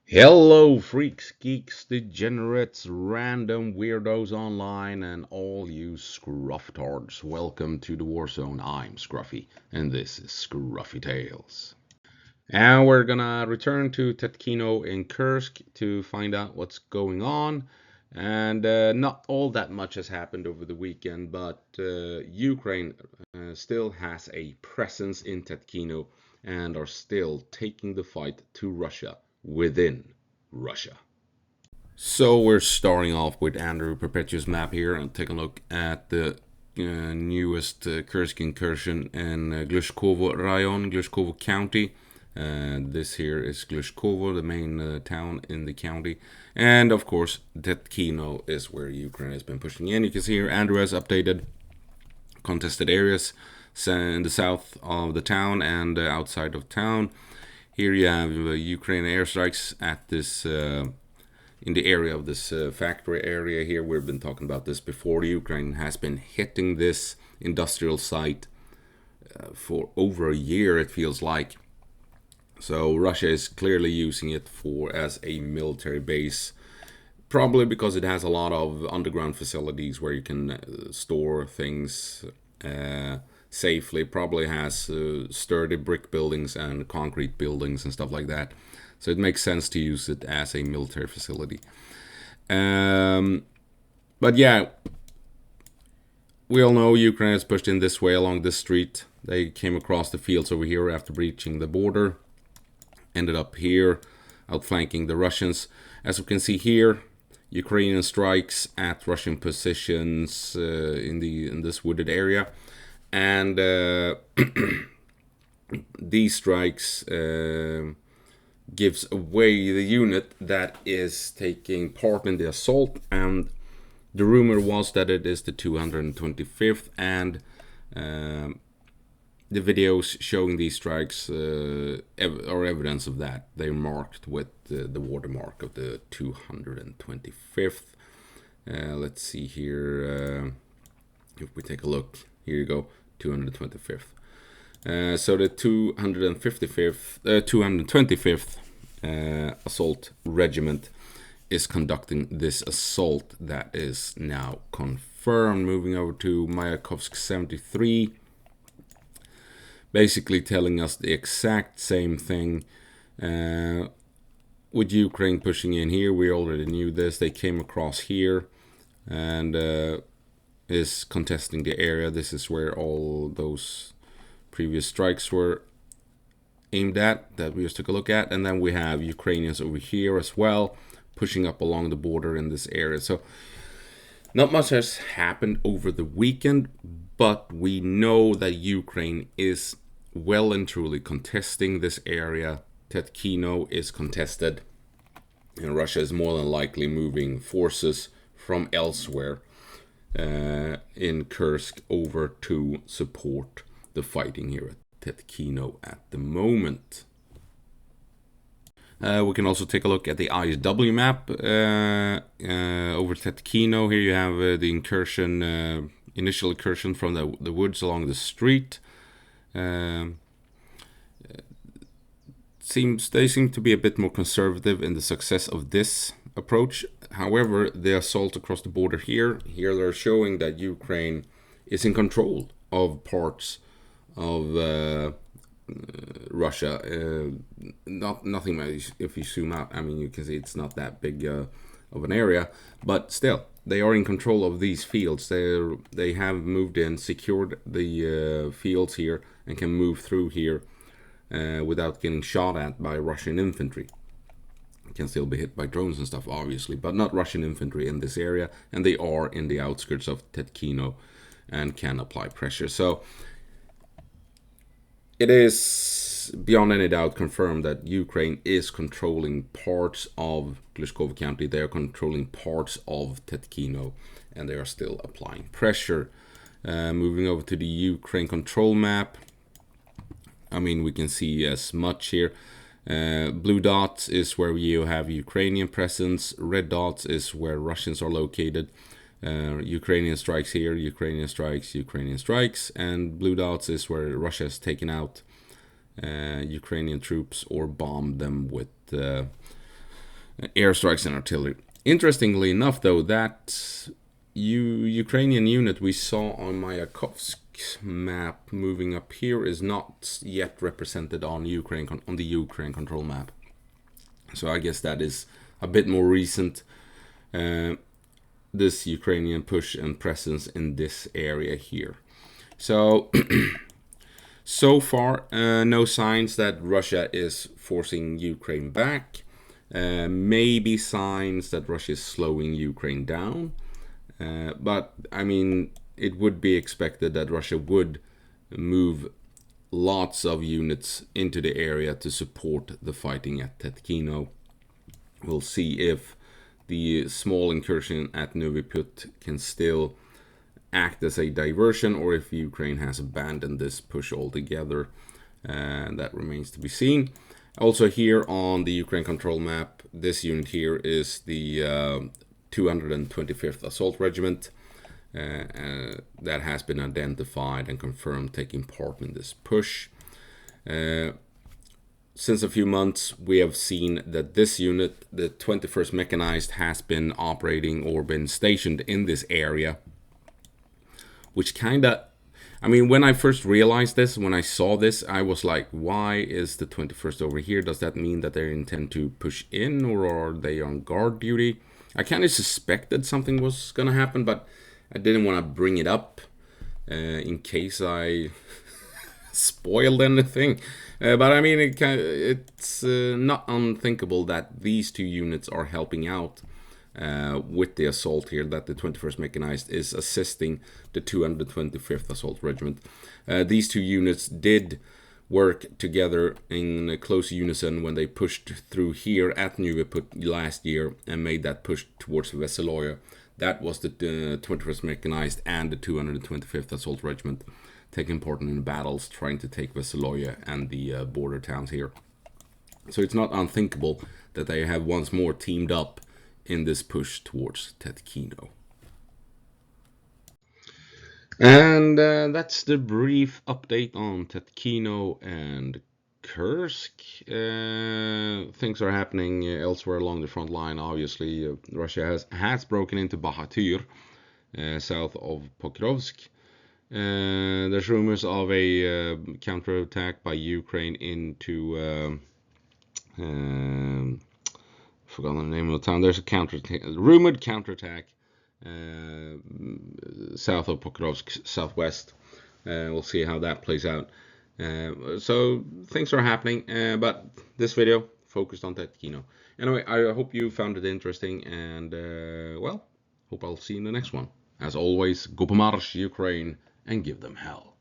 Hello, freaks, geeks, degenerates, random weirdos online, and all you scrufftards. Welcome to the War Zone. I'm Scruffy, and this is Scruffy Tales. And we're gonna return to Tetkino in Kursk to find out what's going on. And not all that much has happened over the weekend, but Ukraine still has a presence in Tetkino and are still taking the fight to Russia within Russia. So we're starting off with Andrew Perpetuous map here and take a look at the newest Kursk incursion in Glushkovo Rayon, Glushkovo County. This here is Glushkovo, the main town in the county. And of course, Tetkino is where Ukraine has been pushing in. You can see here Andrew has updated contested areas in the south of the town and outside of town. Here you have Ukraine airstrikes at this in the area of this factory area here. We've been talking about this before. Ukraine has been hitting this industrial site for over a year, it feels like. So Russia is clearly using it as a military base, probably because it has a lot of underground facilities where you can store things safely. Probably has sturdy brick buildings and concrete buildings and stuff like that. So it makes sense to use it as a military facility. But yeah, we all know Ukraine has pushed in this way along this street. They came across the fields over here after breaching the border, ended up here, outflanking the Russians. As we can see here, Ukrainian strikes at Russian positions in this wooded area, and these strikes gives away the unit that is taking part in the assault. And the rumor was that it is the 225th, and the videos showing these strikes are evidence of that. They're marked with the watermark of the 225th. Let's see here. If we take a look, here you go, 225th. So the 225th Assault Regiment is conducting this assault that is now confirmed. Moving over to Mayakovsk 73, basically telling us the exact same thing. With Ukraine pushing in here, we already knew this. They came across here and is contesting the area. This is where all those previous strikes were aimed at that we just took a look at. And then we have Ukrainians over here as well, pushing up along the border in this area. So not much has happened over the weekend, but we know that Ukraine is well and truly contesting this area. Tetkino is contested, and Russia is more than likely moving forces from elsewhere in Kursk over to support the fighting here at Tetkino at the moment. We can also take a look at the ISW map over Tetkino. Here you have the incursion, initial incursion from the woods along the street. They seem to be a bit more conservative in the success of this approach. However, the assault across the border here they're showing that Ukraine is in control of parts of Russia. Nothing. If you zoom out, I mean, you can see it's not that big of an area, but still, they are in control of these fields. They have moved in, secured the fields here, and can move through here without getting shot at by Russian infantry. Can still be hit by drones and stuff, obviously, but not Russian infantry in this area, and they are in the outskirts of Tetkino and can apply pressure. So it is beyond any doubt confirmed that Ukraine is controlling parts of Glushkovo County. They are controlling parts of Tetkino, and they are still applying pressure. Moving over to the Ukraine control map, I mean, we can see as much here. Blue dots is where you have Ukrainian presence. Red dots is where Russians are located. Ukrainian strikes here, Ukrainian strikes, and blue dots is where Russia has taken out Ukrainian troops or bombed them with airstrikes and artillery. Interestingly enough, though, that Ukrainian unit we saw on Mayakovsk's map moving up here is not yet represented on the Ukraine control map. So I guess that is a bit more recent. This Ukrainian push and presence in this area here. So so far, no signs that Russia is forcing Ukraine back. Maybe signs that Russia is slowing Ukraine down. But I mean, it would be expected that Russia would move lots of units into the area to support the fighting at Tetkino. We'll see if the small incursion at Novi Put can still act as a diversion or if Ukraine has abandoned this push altogether. That remains to be seen. Also here on the Ukraine control map, this unit here is the 225th Assault Regiment that has been identified and confirmed taking part in this push. Since a few months, we have seen that this unit, the 21st Mechanized, has been operating or been stationed in this area, which kind of, I mean, when I first realized this, when I saw this, I was like, why is the 21st over here? Does that mean that they intend to push in, or are they on guard duty? I kind of suspected something was going to happen, but I didn't want to bring it up in case I spoiled anything. But I mean, it's not unthinkable that these two units are helping out with the assault here, that the 21st Mechanized is assisting the 225th Assault Regiment. These two units did work together in close unison when they pushed through here at Nuviput last year and made that push towards Veseloya. That was the 21st Mechanized and the 225th Assault Regiment taking part in battles trying to take Veseloya and the border towns here. So it's not unthinkable that they have once more teamed up in this push towards Tetkino. And that's the brief update on Tetkino and Kursk. Things are happening elsewhere along the front line. Obviously, Russia has broken into Bahatyr, south of Pokrovsk. There's rumors of a counterattack by Ukraine into forgotten the name of the town. There's a rumored counterattack south of Pokrovsk, southwest. We'll see how that plays out. So things are happening, but this video focused on Tetkino. Anyway, I hope you found it interesting, and well, hope I'll see you in the next one. As always, go po marsh, Ukraine, and give them hell.